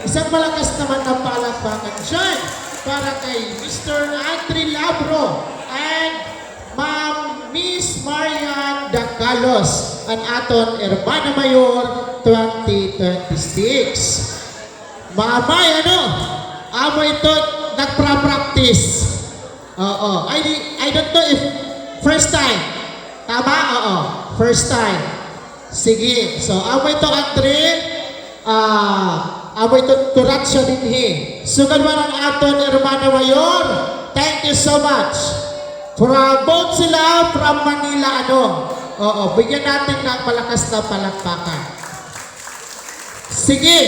isang malakas naman na palakpakan dyan para kay Mr. Andre Labro and Ma'am Miss Marian Dacalos ang aton Hermana Mayor 2026. Mamay, amo ito nagpa-practice. Oo. I don't know if first time. Tama? Oo. First time. Sige. So, amo ito, Andre. Amo ito turat siya din Sugad man ang aton Hermana Mayor. Thank you so much. Both sila from Manila, Oo. Bigyan natin ng malakas na palakpakan. Sige.